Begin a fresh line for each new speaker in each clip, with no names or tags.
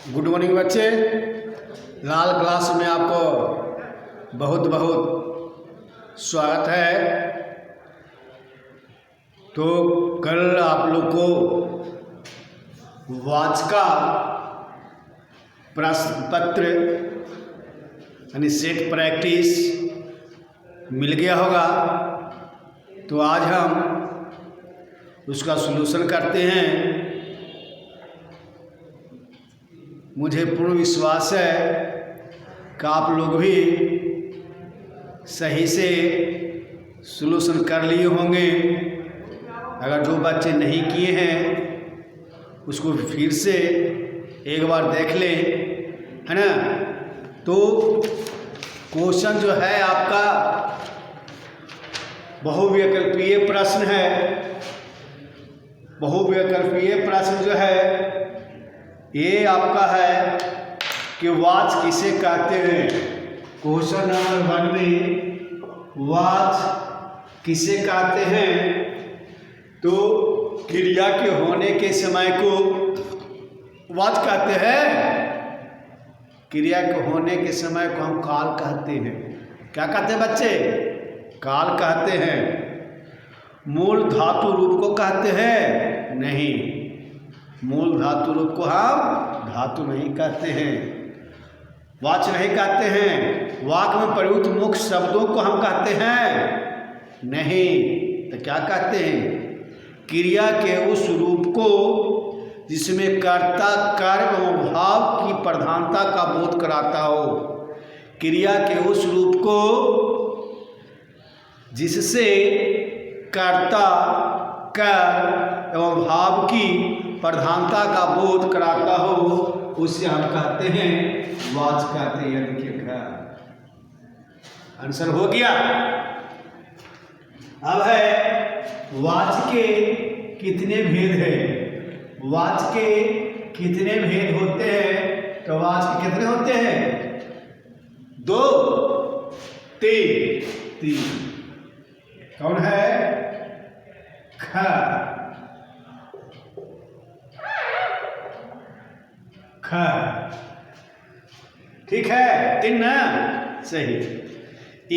Good morning बच्चे। लाल class में आपको बहुत बहुत स्वागत है। तो कल आप लोग को वाच का प्रश्न पत्र यानी सेट प्रैक्टिस मिल गया होगा। तो आज हम उसका सॉल्यूशन करते हैं। मुझे पूर्ण विश्वास है कि आप लोग भी सही से सॉल्यूशन कर लिए होंगे। अगर जो बच्चे नहीं किए हैं उसको फिर से एक बार देख लें, है ना। तो क्वेश्चन जो है आपका बहुविकल्पीय प्रश्न है। बहुविकल्पीय प्रश्न जो है ये आपका है कि वाच किसे कहते हैं। क्वेश्चन नंबर 1 में वाच किसे कहते हैं। तो क्रिया के होने के समय को वाच कहते हैं। क्रिया के होने के समय को हम काल कहते हैं। क्या कहते हैं बच्चे? काल कहते हैं। मूल धातु रूप को कहते हैं? नहीं, मूल धातु रूप को हम धातु नहीं कहते हैं, वाच नहीं कहते हैं। वाक्य में प्रयुक्त मुख्य शब्दों को हम कहते हैं? नहीं। तो क्या कहते हैं? क्रिया के उस रूप को जिसमें कर्ता कर्म एवं भाव की प्रधानता का बोध कराता हो। क्रिया के उस रूप को जिससे कर्ता कर्म एवं भाव की प्रधानता का बोध कराता हो उसे हम कहते हैं वाच कहते हैं। देखिए आंसर हो गया। अब है वाच के कितने भेद हैं। वाच के कितने भेद होते हैं? तो वाच के कितने होते हैं? 2 3 कौन है? ख ख ठीक है, 3 ना? सही।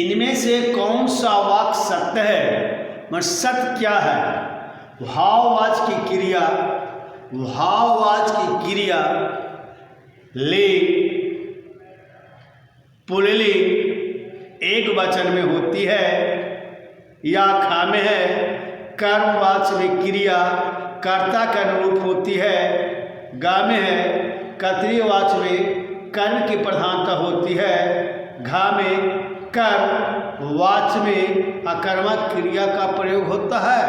इनमें से कौन सा वाक्य सत्य है? मतलब सत्य क्या है? भाववाच की क्रिया, भाववाच की क्रिया ले पुल्लिंग एक वचन में होती है या खा में है। कर्मवाच में क्रिया कर्ता के अनुरूप होती है, गा में है। कर्तृवाच में कर्म की प्रधानता होती है, घा में कर्म, वाच में अकर्मक क्रिया का प्रयोग होता है।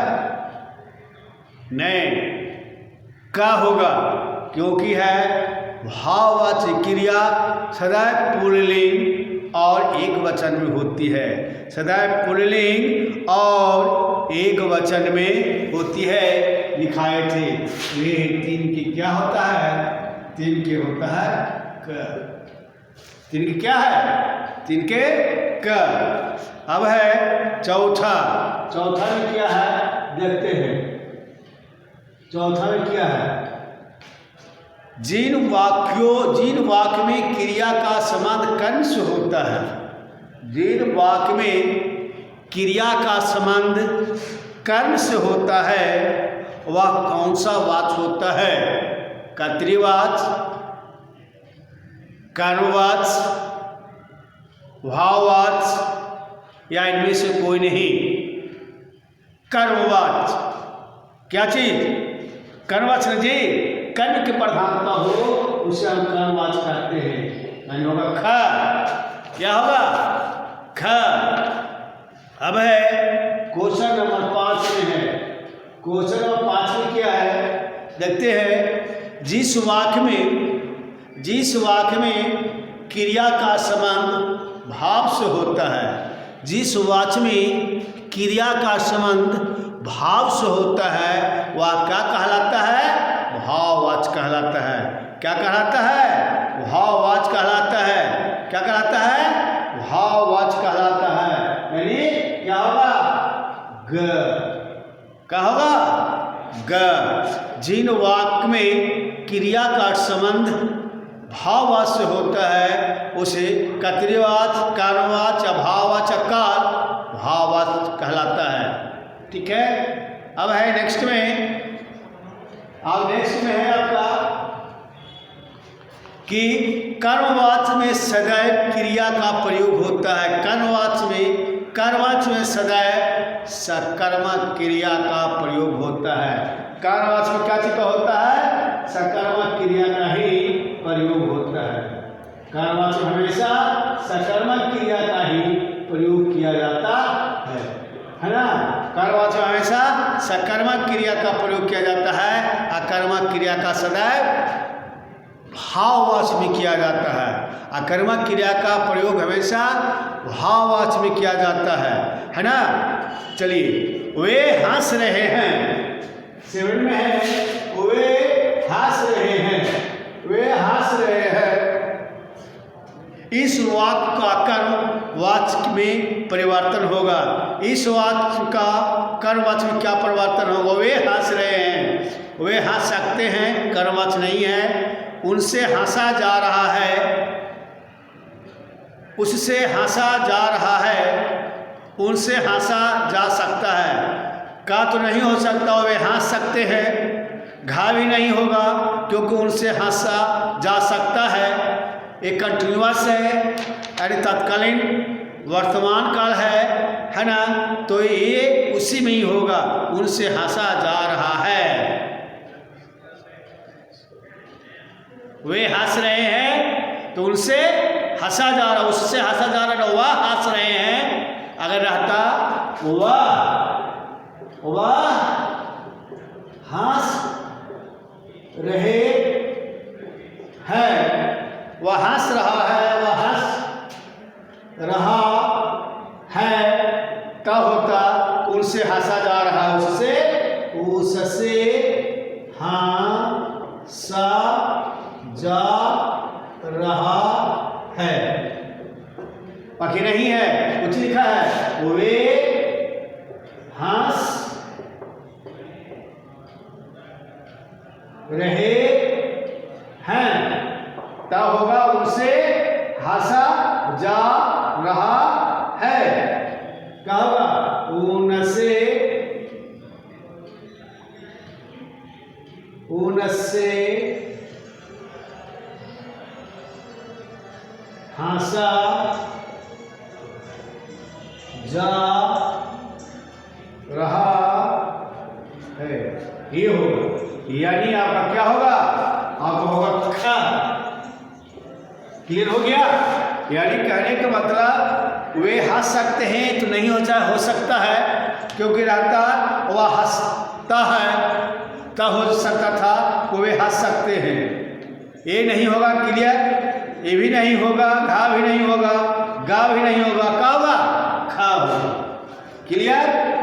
नहीं, का होगा क्योंकि है भाववाची क्रिया सदैव पुल्लिंग और एक वचन में होती है। सदैव पुल्लिंग और एक वचन में होती है। लिखाए थे ये 3 की क्या होता है? 3 के होता है क। 3 की क्या है? 3 के क। अब है चौथा। चौथा में क्या है देखते हैं। चौथा में क्या है? जिन वाक्य में क्रिया का संबंध कर्म से होता है, जिन वाक्य में क्रिया का संबंध कर्म से होता है वह कौन सा वाच होता है? कर्तृवाच, कर्मवाच, भाववाच या इनमें से कोई नहीं? कर्मवाच। क्या चीज? कर्मवाच न जी। कर्म की प्रधानता हो उसे हम कर्मवाच कहते हैं। यानी होगा ख। क्या होगा? ख। अब है क्वेश्चन नंबर 5 में है। क्वेश्चन नंबर 5 में क्या है देखते हैं। जिस वाक्य में क्रिया का संबंध भाव से होता है, जिस वाक्य में क्रिया का संबंध भाव से होता है वह क्या कहलाता है? भाववाच कहलाता है। क्या कहलाता है? भाववाच कहलाता है। क्या कहलाता है? भाववाच कहलाता है। यानी क्या होगा? ग। क्या होगा? ग। जिन वाक्य में क्रिया का संबंध भाववाच्य से होता है उसे कर्तृवाच्य, कर्मवाच्य, अभाववाच्य, काल भाववाच्य कहलाता है। ठीक है। अब है नेक्स्ट में, है आपका कि कर्मवाच्य में सदैव क्रिया का प्रयोग होता है। कर्मवाच्य में सदैव सकर्मक क्रिया का प्रयोग होता है। कर्मवाच्य में क्या चीज का होता है? सकर्मक क्रिया का ही प्रयोग होता है। कर्मवाच्य हमेशा सकर्मक क्रिया का ही प्रयोग किया जाता है ना। कर्मवाच्य हमेशा सकर्मक क्रिया का प्रयोग किया जाता है। अकर्मक क्रिया का सदैव भाववाच्य में किया जाता है। अकर्मक क्रिया का प्रयोग हमेशा भाववाच्य में किया जाता है ना। चलिए, वे हंस रहे हैं, 7 में है, वे हंस रहे हैं, वे हंस रहे हैं। इस वाक्य का कर्मवाच्य में परिवर्तन होगा। इस वाक्य का कर्मवाच्य में क्या परिवर्तन होगा? वे हंस रहे हैं, वे हंस सकते हैं, कर्मवाच्य नहीं है। उनसे हंसा जा रहा है, उससे हंसा जा रहा है, उनसे हंसा जा सकता है। का तो नहीं हो सकता, वे हंस सकते हैं। घा भी नहीं होगा क्योंकि उनसे हंसा जा सकता है। एक कंटिन्यूअस है, यानी तत्कालीन वर्तमान काल है ना। तो ये उसी में ही होगा, उनसे हंसा जा रहा है। वे हंस रहे हैं तो उनसे हंसा जा रहा, उससे हंसा जा रहा, वह हंस रहे हैं। अगर रहता वह हंस रहे हैं, वह हंस रहा है, वह हंस रहा है, क्या होता? उनसे हंसा जा रहा है, उससे हंसा जा रहा है। बाकी नहीं है, कुछ लिखा है, वे हंस रहे हैं, क्या होगा? उनसे हंसा जा रहा है, क्या होगा? उनसे हंसा जा रहा है, ये होगा। यानी आपका क्या होगा? आपका होगा खा। क्लियर हो गया? यानी कहने का मतलब वे हंस सकते हैं तो नहीं हो सकता है, क्योंकि रहता वह हंसता है तब हो सकता था, वे हंस सकते हैं। ये नहीं होगा। क्लियर? ये भी नहीं होगा, घा भी नहीं होगा, गा भी नहीं होगा, का होगा? खा होगा। क्लियर?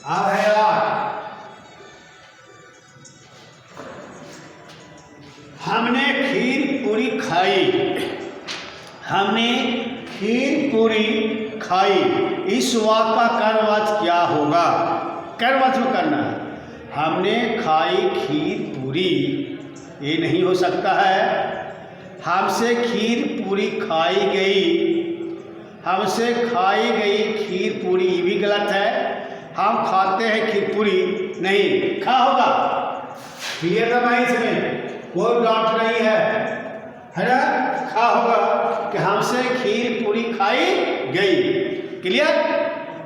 अब है हमने खीर पूरी खाई, हमने खीर पूरी खाई। इस वाक्य का कर्मवाच्य क्या होगा? कर्मवाच्य में करना है। हमने खाई खीर पूरी, ये नहीं हो सकता है। हमसे खीर पूरी खाई गई, हमसे खाई गई खीर पूरी, ये भी गलत है। हम खाते हैं खीर पूरी, नहीं, खा होगा। क्लियर था भाई? इसमें कोई डाउट नहीं है ना। खा होगा कि हमसे खीर पूरी खाई गई। क्लियर?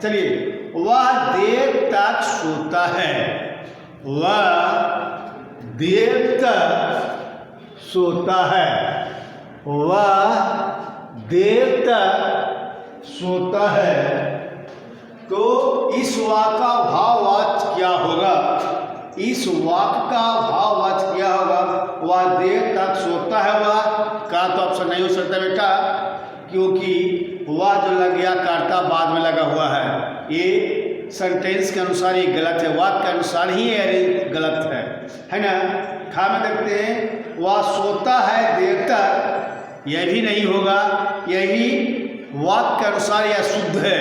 चलिए, वह देर तक सोता है, वह देर तक सोता है, वह देर तक सोता है। तो इस वाक्य का भाववाच्य क्या होगा? इस वाक्य का भाववाच्य क्या होगा? वह देर तक सोता है, वह का तो ऑप्शन नहीं हो सकता बेटा, क्योंकि वह जो लग गया कर्ता बाद में लगा हुआ है। ये सेंटेंस के अनुसार ये गलत है, वाक्य के अनुसार ही ये गलत है ना। खा में देखते हैं, वह सोता है देर तक, यह भी नहीं होगा। यही वाक्य के अनुसार ये अशुद्ध है।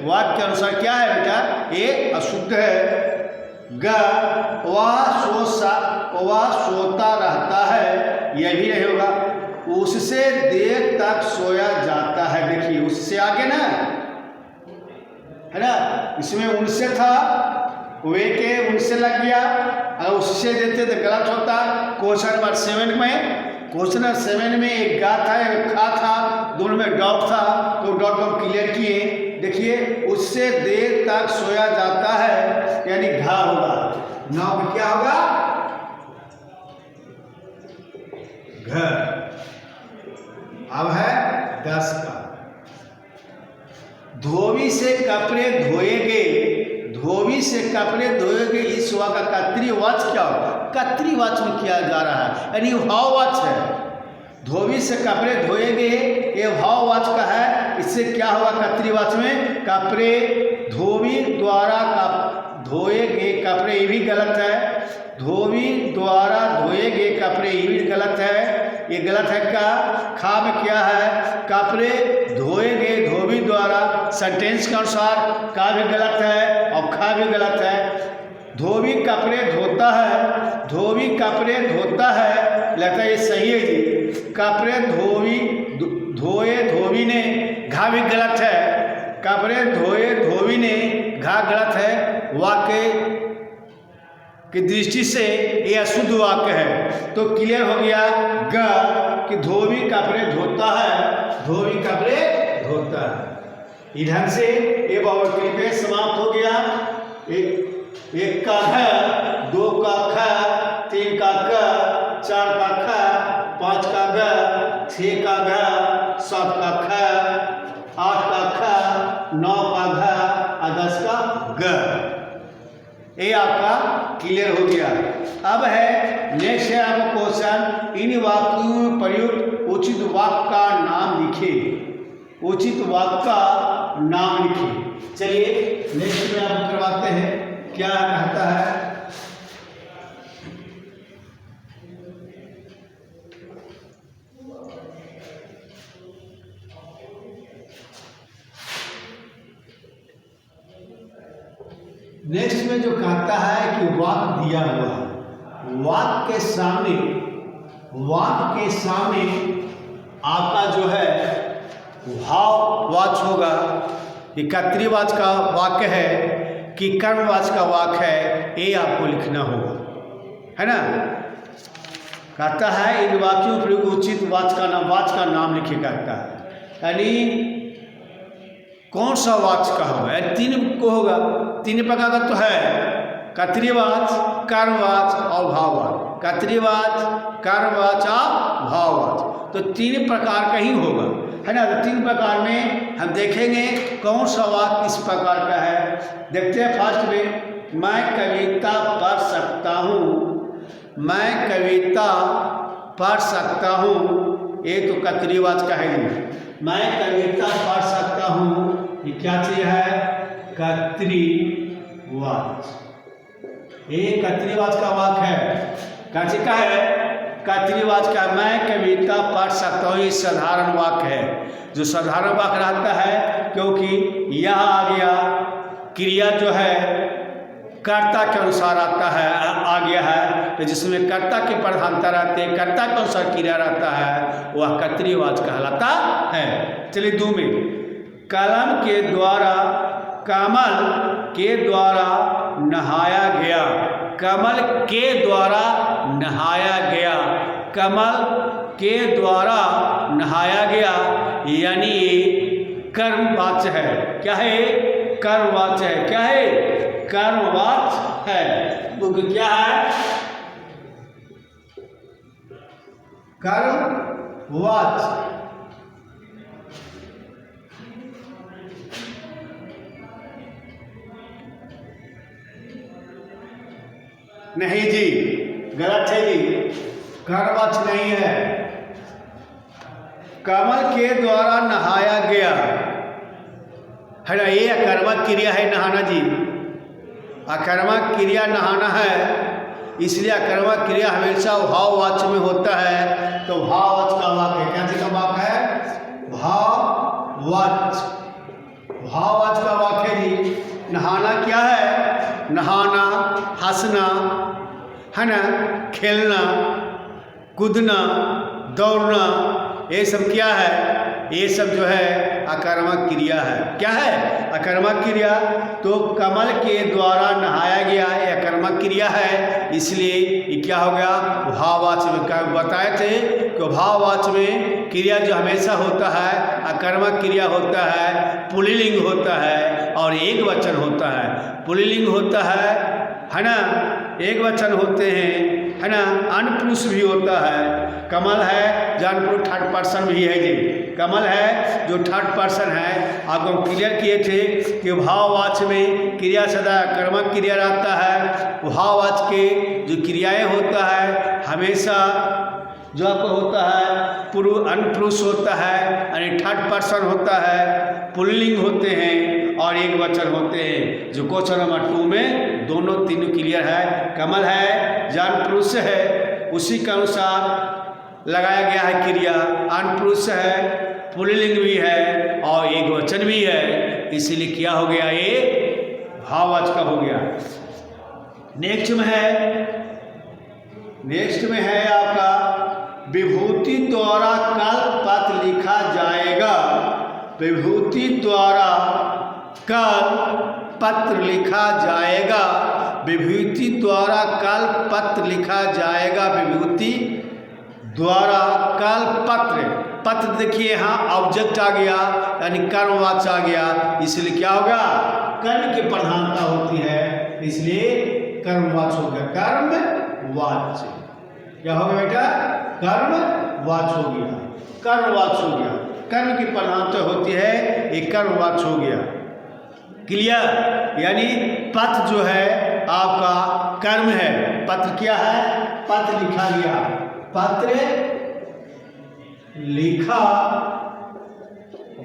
वाक्य के अनुसार क्या है बेटा, ये अशुद्ध है। ग वह सोता रहता है, यह भी नहीं होगा। उससे देर तक सोया जाता है, देखिए उससे आगे ना है ना, इसमें उनसे था, वे के उनसे लग गया, अगर उससे देते तो गलत होता। क्वेश्चन नंबर 7 में, क्वेश्चन नंबर 7 में एक गा था एक खा था, दोनों में डॉट था, तो डॉट को क्लियर किए। देखिए उससे देर तक सोया जाता है, यानी घा होगा। 9 में क्या होगा, घर। अब है 10 का, धोबी से कपड़े धोए गए, धोबी से कपड़े धोए गए, इस वाक्य का कर्तृवाच क्या होगा, कर्तृवाच में किया जा रहा है, यानी भाववाच है। धोबी से कपड़े धोए गए ये भाववाच का है, इससे क्या होगा कर्तृवाच में, कपड़े धोबी द्वारा धोए गए कपड़े, ये भी गलत है। धोबी द्वारा धोए गए कपड़े, ये भी गलत है, ये गलत है। क्या खा में क्या है, कपड़े धोए गए धोबी द्वारा, सेंटेंस के अनुसार का भी गलत है और खा भी गलत है। धोबी कपड़े धोता है, धोबी कपड़े धोता है, लगता है ये सही है जी। कपड़े धोबी धोए धोबी ने, घा भी गलत है। कपड़े धोए धोबी ने, घा गलत है। वाक्य की दृष्टि से ये अशुद्ध वाक्य है। तो क्लियर हो गया ग कि धोबी कपड़े धोता है, धोबी कपड़े धोता है। इधर से ये बहुवचन समाप्त हो गया। एक का घ, 2 का ख, 3 का क, 4 का ख, 5 का ग, 6 का घ, 7 का ख, 8 का ख, 9 का घ और 10 का ग। ये आपका क्लियर हो गया। अब है नेक्स्ट है आपका क्वेश्चन, इन वाक्यों में प्रयुक्त उचित वाक्य का नाम लिखिए, उचित वाक्य का नाम लिखिए। चलिए नेक्स्ट में आप करवाते हैं, क्या कहता है। नेक्स्ट में जो कहता है कि वाक्य दिया हुआ है, वाक्य के सामने आपका जो है भाववाच होगा। ये कर्तृवाच का वाक्य है कि कर्मवाच का वाक्य है, ये आपको लिखना होगा, है ना। कहता है इन वाक्यों पर उचित वाच का नाम लिखिए, कहता है यानी कौन सा वाच का होगा, 3 को होगा, 3 प्रकार का तो है, कर्तृवाच, कर्मवाच और भाववाच। कर्तृवाच, कर्मवाच और भाववाच, तो 3 प्रकार का ही होगा, है ना। तो 3 प्रकार में हम देखेंगे कौन सा वाक्य किस प्रकार का है। देखते हैं फर्स्ट में, मैं कविता पढ़ सकता हूँ, मैं कविता पढ़ सकता हूँ, ये तो कर्तृवाच का है। मैं कविता पढ़ सकता हूँ, ये क्या चीज है, कर्तृवाच। ये कर्तृवाच का वाक्य है, क्या चीज का है, कर्तृवाच का। मैं कविता पढ़ सकता हूँ, ये साधारण वाक्य है, जो साधारण वाक्य रहता है, क्योंकि यह आ गया क्रिया जो है कर्ता के अनुसार आता है, आ गया है, तो जिसमें कर्ता की प्रधानता रहती है, कर्ता के अनुसार क्रिया रहता है, वह कर्तृवाच कहलाता है। चलिए 2 में, कलम के द्वारा, कमल के द्वारा नहाया गया, कमल के द्वारा नहाया गया, कमल के द्वारा नहाया गया, यानी कर्मवाच्य है। क्या है, कर्मवाच्य है। क्या है, कर्मवाच्य है। तो क्या है, कर्मवाच्य। नहीं जी, गलत है जी, कर्मवाच्य नहीं है। कमल के द्वारा नहाया गया है ना, ये अकर्मक क्रिया है नहाना जी, अकर्मक क्रिया नहाना है, इसलिए अकर्मक क्रिया हमेशा भाववाच्य में होता है। तो भाववाच्य का वाक्य क्या चीज का वाक्य है, भाववाच्य वाच, भाववाच का वाक्य जी। नहाना क्या है? नहाना, हंसना, है ना, खेलना, कूदना, दौड़ना, ये सब क्या है? ये सब जो है आकर्मक क्रिया है। क्या है? आकर्मक क्रिया। तो कमल के द्वारा नहाया गया ये आकर्मक क्रिया है, इसलिए ये क्या हो गया? भाववाच में। क्या बताए थे कि भाववाच में क्रिया जो हमेशा होता है आकर्मक क्रिया होता है, पुल्लिंग होता है और एक वचन होता है। पुल्लिंग होता है ना, एक वचन होते हैं, है ना, अनपुरुष भी होता है। कमल है जानपुर थर्ड पर्सन भी है जी। कमल है जो थर्ड पर्सन है। आपको हम क्लियर किए थे कि भाववाच में क्रिया सदा कर्मक क्रिया रहता है। भाववाच के जो क्रियाएं होता है हमेशा जो आपको होता है अनपुरुष होता है, यानी थर्ड पर्सन होता है, पुल्लिंग होते हैं और एक वचन होते हैं, जो क्वेश्चन नंबर 2 में दोनों तीनों क्लियर है। कमल है जान पुरुष है, उसी के अनुसार लगाया गया है क्रिया। अनपुरुष है, पुल्लिंग भी है और एक वचन भी है, इसीलिए क्या हो गया? ये भाववाच का हो गया। नेक्स्ट में है आपका विभूति द्वारा कल्प पत्र लिखा जाएगा। विभूति द्वारा कल्प पत्र लिखा जाएगा। विभूति द्वारा कल्प पत्र लिखा जाएगा। विभूति द्वारा कल्प पत्र, पत्र देखिए यहाँ ऑब्जेक्ट आ गया, यानी कर्मवाच आ गया, इसलिए क्या होगा? कर्म की प्रधानता होती है, इसलिए कर्मवाच हो गया। कर्मवाच क्या हो गया बेटा? कर्मवाच हो गया। कर्मवाच हो गया, कर्म की प्रधानता होती है, एक कर्मवाच हो गया। क्लियर? यानी पत्र जो है आपका कर्म है। पत्र क्या है? पत्र लिखा गया, पत्र लिखा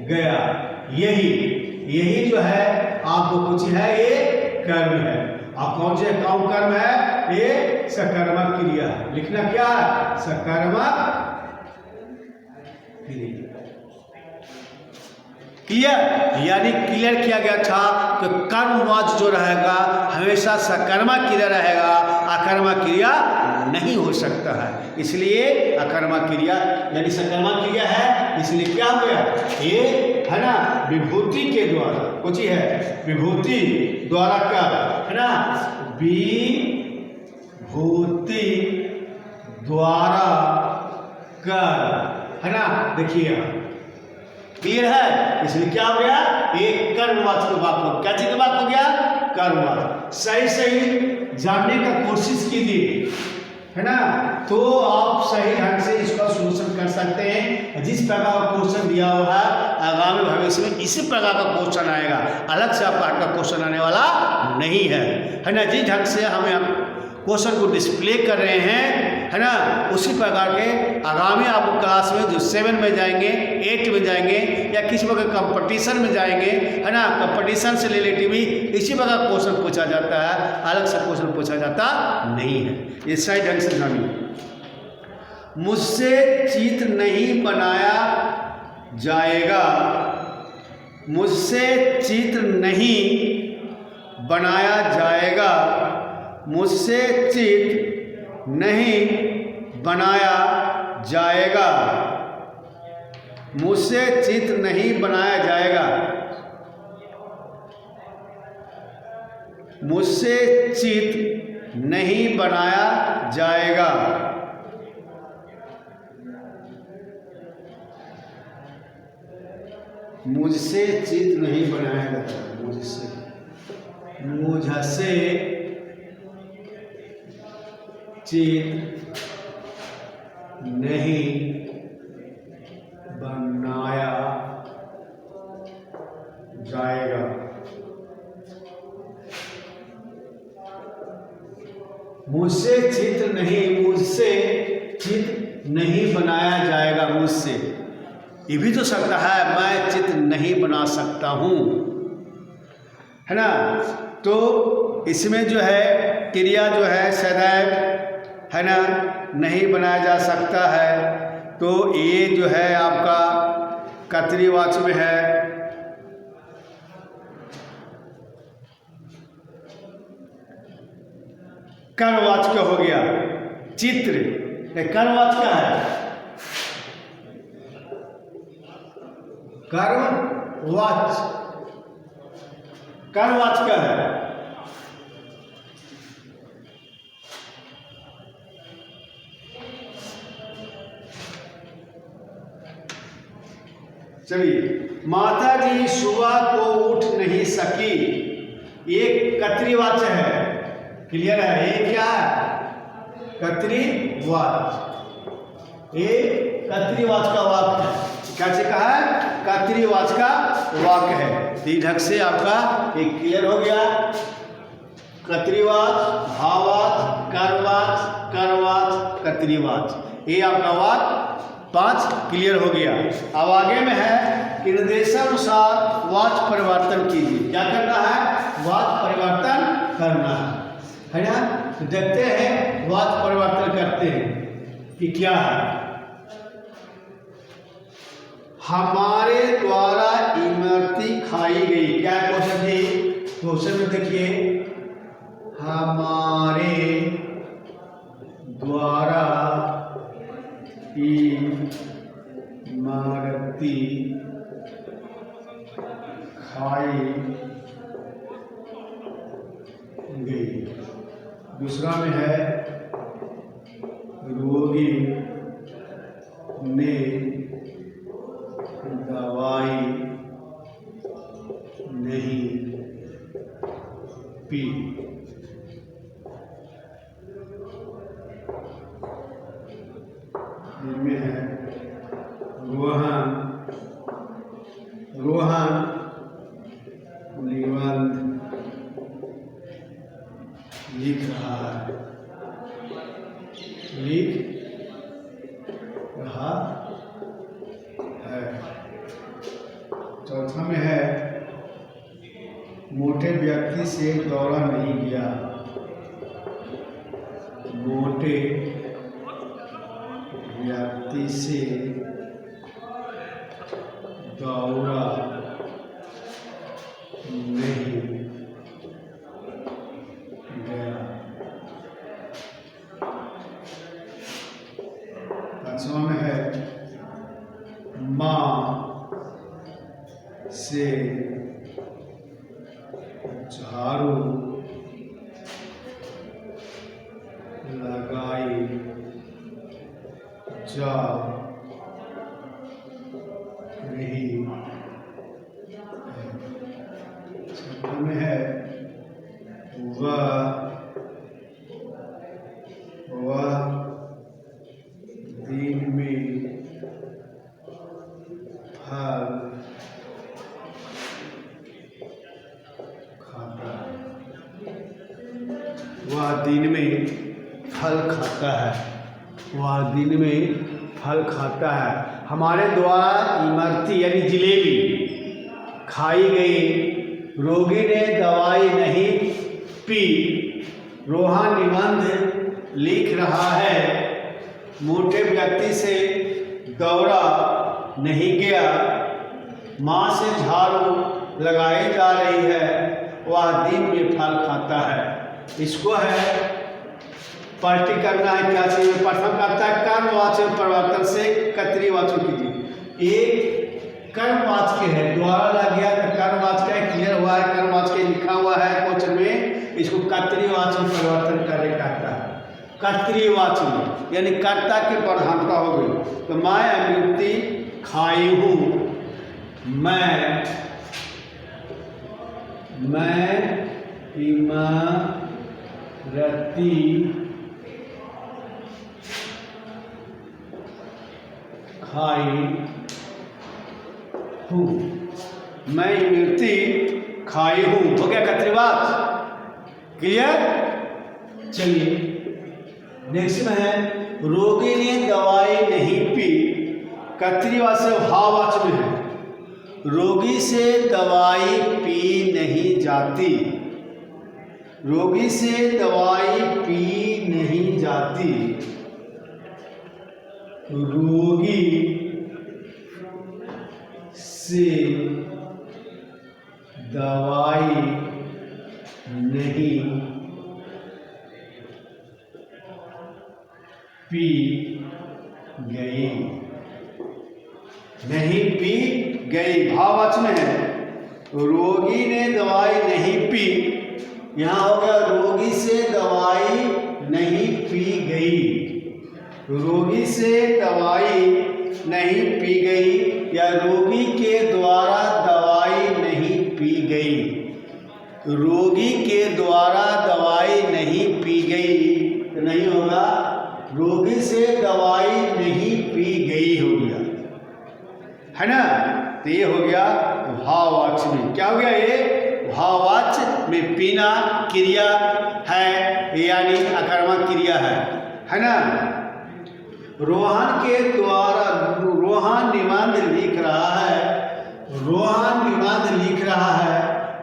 गया, यही जो है आपको कुछ है, ये कर्म है। आप कौन से कौन कर्म है? ये सकर्मक क्रिया। लिखना क्या है? सकर्मक क्रिया। क्लियर? यानी क्लियर किया गया था कि कर्मवाच जो रहेगा हमेशा सकर्मक क्रिया रहेगा, अकर्मक क्रिया नहीं हो सकता है। इसलिए अकर्मक क्रिया यानी सकर्मक क्रिया है, इसलिए क्या हो गया? ये है ना विभूति के द्वारा, कुछ ही है विभूति द्वारा कर, है ना, विभूति द्वारा कर, है ना। देखिए क्लियर है? इसलिए क्या हो गया? एक कर्मवाच का वाक्य हो, क्या चीज का वाक्य हो गया? कर्मवाच। सही जानने का कोशिश कीजिए, है ना, तो आप सही ढंग से इसका सोल्यूशन कर सकते हैं। जिस प्रकार का क्वेश्चन दिया हुआ है आगामी भविष्य में इसी प्रकार का क्वेश्चन आएगा, अलग से आपका क्वेश्चन आने वाला नहीं है ना। जिस ढंग से हमें क्वेश्चन को डिस्प्ले कर रहे हैं, है ना, उसी प्रकार के आगामी आपको क्लास में जो 7 में जाएंगे, 8 में जाएंगे या किसी प्रकार कंपटीशन में जाएंगे, है ना, कंपटीशन से रिलेटिव भी इसी प्रकार क्वेश्चन पूछा जाता है, अलग से क्वेश्चन पूछा जाता नहीं है। ये सही ढंग से जानिए। मुझसे चित्र नहीं बनाया जाएगा। मुझसे चित्र नहीं बनाया जाएगा। मुझसे चित्र नहीं बनाया जाएगा। मुझसे चित्र नहीं बनाया जाएगा। मुझसे चित्र नहीं बनाया जाएगा। मुझसे चित्र नहीं बनाया जाएगा। मुझसे चित्र नहीं बनाया जाएगा। मुझसे चित्र नहीं बनाया जाएगा। मुझसे ये भी तो सकता है, मैं चित्र नहीं बना सकता हूँ, है ना। तो इसमें जो है क्रिया जो है सदैव, है ना, नहीं बनाया जा सकता है। तो ये जो है आपका कर्तरीवाचक में है कर्मवाचक हो गया चित्र, कर्मवाचक है कर्मवाचक है। चलिए, माता जी सुबह को उठ नहीं सकी, एक कर्तरीवाचक है, क्लियर है? ये क्या है? कर्तरीवाचक, ये कर्तरीवाचक का वाक्य है। क्या कहा है? कर्तरीवाचक का वाक्य है। तो ढंग से आपका एक क्लियर हो गया, कर्तरीवाचक, भाववाचक, कर्मवाचक, कर्मवाचक, कर्तरीवाचक, ये आपका वाक्य 5 क्लियर हो गया। अब आगे में है कि निर्देशानुसार वाक्य परिवर्तन कीजिए। क्या करना है? वाक्य परिवर्तन करना है ना? तो देखते हैं वाक्य परिवर्तन करते हैं कि क्या है। हमारे द्वारा इमरती खाई गई, क्या क्वेश्चन थी? क्वेश्चन में देखिए, हमारे द्वारा इमरती खाई गई। दूसरा में है रोगी ने दवाई नहीं पी। इनमें है रोहन निबंध लिख रहा है। चौथा में है मोटे व्यक्ति से दौड़ा नहीं गया, मोटे व्यक्ति से दौड़ा नहीं गया। पांचवा में है माँ से झाड़ू लगाई जा रही है। वह दिन में फल खाता है। वह दिन में फल खाता है। वह दिन में फल खाता है। हमारे द्वारा इमरती यानी जिलेबी खाई गई, रोगी ने दवाई नहीं पी, रोहन निबंध लिख रहा है, मोटे व्यक्ति से दौड़ा नहीं गया, माँ से झाड़ू लगाई जा रही है, वह दिन में फल खाता है। इसको है पार्टी करना है। क्या चाहिए? प्रथम करता है कर्मवाचक परिवर्तन से कर्तरीवाचक कीजिए। एक कर्मवाचक है, द्वारा लग गया तो कर्मवाचक है, क्लियर हुआ है, कर्मवाचक लिखा हुआ है क्वेश्चन में, इसको कर्तरीवाचक परिवर्तन करने कहता है। कर्तरीवाचक यानी कर्ता की प्रधानता हो गई। तो मैं इमरती खाई हूँ, मैं इमरती खाई हूँ, मैं इमरती खाई हूँ। हो गया कर्तरीवाचक, क्लियर? चलिए नेक्स्ट में है रोगी ने दवाई नहीं पी, कर्तरीवाचक भाववाचक में है। रोगी से दवाई पी नहीं जाती, रोगी से दवाई पी नहीं जाती, रोगी से दवाई नहीं पी गई, नहीं पी गई भाववाचक में है। रोगी ने दवाई नहीं पी, यहां हो गया रोगी से दवाई नहीं पी गई, रोगी से दवाई नहीं पी गई या रोगी के द्वारा दवाई नहीं पी गई, रोगी के द्वारा दवाई नहीं पी गई तो नहीं होगा, रोगी से दवाई नहीं पी गई हो गया, है ना। तो ये हो गया भाववाचक में। क्या हो गया ये भाववाचक में पीना क्रिया है यानी आक्रामक क्रिया है ना। रोहन के द्वारा, रोहन निबंध लिख रहा है, रोहन निबंध लिख रहा है,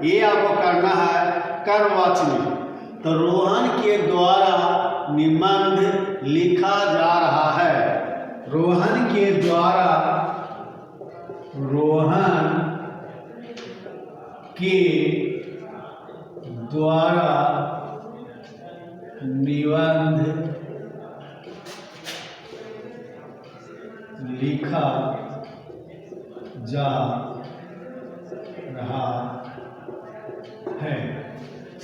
ये आपको करना है कर्मवाचक में। तो रोहन के द्वारा निबंध लिखा जा रहा है, रोहन के द्वारा, रोहन के द्वारा निबंध लिखा जा रहा है,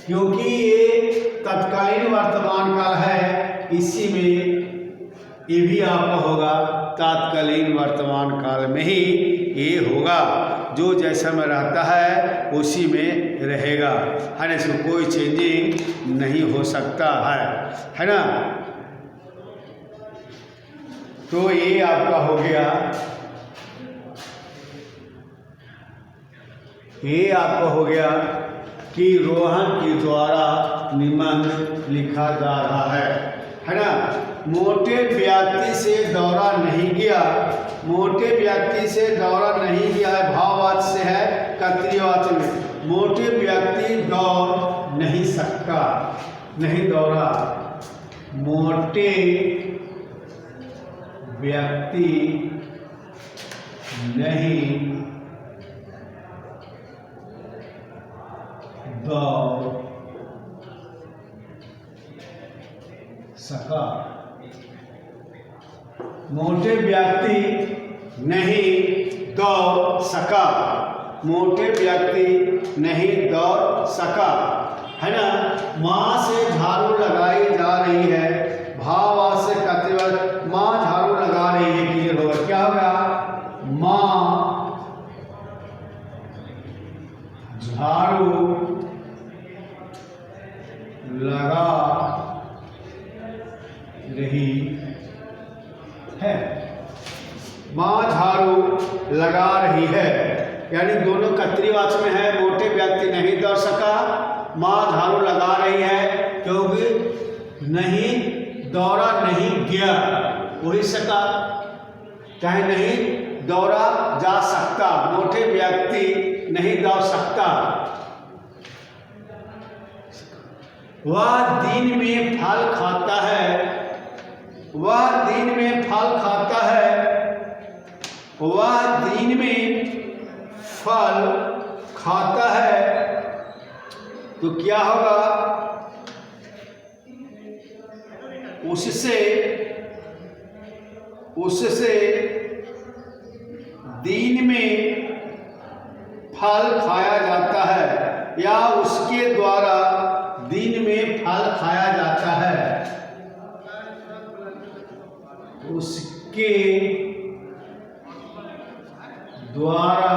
क्योंकि ये तत्कालीन वर्तमान काल है, इसी में ये भी आपका होगा तत्कालीन वर्तमान काल में ही ये होगा, जो जैसा में रहता है उसी में रहेगा, है ना। इसमें कोई चेंजिंग नहीं हो सकता है ना। तो ये आपका हो गया, ये आपका हो गया कि रोहन के द्वारा निबंध लिखा जा रहा है ना। मोटे व्यक्ति से दौरा नहीं गया, मोटे व्यक्ति से दौरा नहीं गया है भाववाचक से है कर्तृवाचक में। मोटे व्यक्ति दौड़ नहीं सकता, नहीं दौड़ा, मोटे व्यक्ति नहीं दौड़ सका, मोटे व्यक्ति नहीं दौड़ सका, मोटे व्यक्ति नहीं दौड़ सका, है ना। माँ से झाड़ू लगाई जा रही है, भाववाचक से कर्तृवाचक, माँ झाड़ू लगा रही है, क्लियर होगा। क्या होगा, माँ झाड़ू लगा रही है, माँ झाड़ू लगा रही है, यानी दोनों कर्तृवाचक में है। मोटे व्यक्ति नहीं दौड़ सका, माँ झाड़ू लगा रही है, क्योंकि नहीं दौड़ा नहीं गया, वही सका, चाहे नहीं दौड़ा जा सकता, मोटे व्यक्ति नहीं दौड़ सकता। वह दिन में फल खाता है, वह दिन में फल खाता है, वह दिन में फल खाता है, तो क्या होगा, उससे दिन में फल खाया जाता है या उसके द्वारा दिन में फल खाया जाता है, उसके द्वारा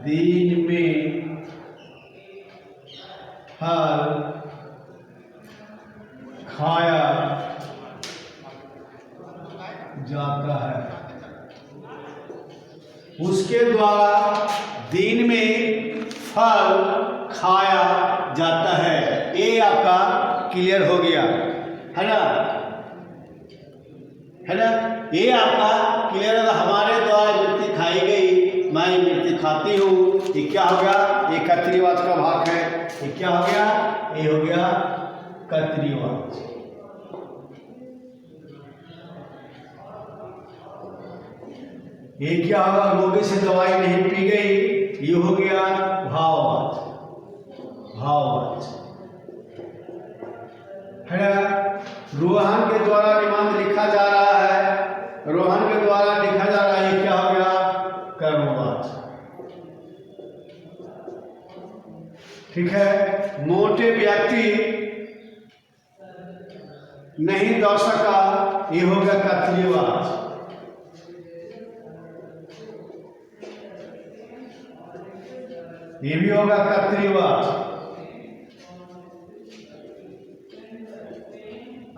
दिन में फल खाया जाता है, उसके द्वारा दिन में फल खाया जाता है। ये आपका क्लियर हो गया, है ना, है ना। ये आपका क्लियर होगा। हमारे द्वारा मिर्ची खाई गई, मैं मिर्ची खाती हूँ, ये क्या हो गया, ये कर्तृवाचक का भाग है। ये क्या हो गया, ये हो गया कर्तृवाचक। ये क्या होगा, रोगी से दवाई नहीं पी गई, ये हो गया भाववाचक। भाववाचक है ना। रोहन के द्वारा निबंध लिखा जा रहा है, रोहन के द्वारा लिखा जा रहा है, ये क्या हो गया, कर्मवाचक। ठीक है। मोटे व्यक्ति नहीं दौड़ सका, ये हो गया कर्तव्यवाचक। ये भी होगा कर्तव्यवाचक।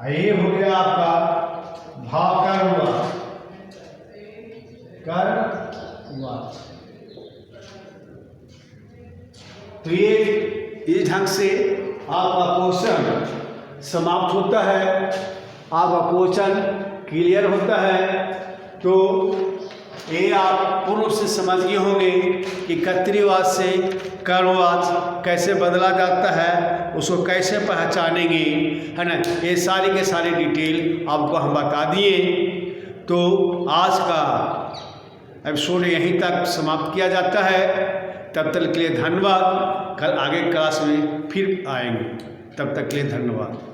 ये हो गया आपका कर्मवाचक। कर्मवाचक। तो ये ढंग से आपका क्वेश्चन समाप्त होता है, आपका क्वेश्चन क्लियर होता है। तो ये आप पूर्व से समझ गए होंगे कि कर्तव्यवाद से कर्मवाद कैसे बदला जाता है, उसको कैसे पहचानेंगे, है ना। ये सारी के सारी डिटेल आपको हम बता दिए। तो आज का एपिसोड यहीं तक समाप्त किया जाता है। तब तक के लिए धन्यवाद। कल आगे क्लास में फिर आएंगे, तब तक के लिए धन्यवाद।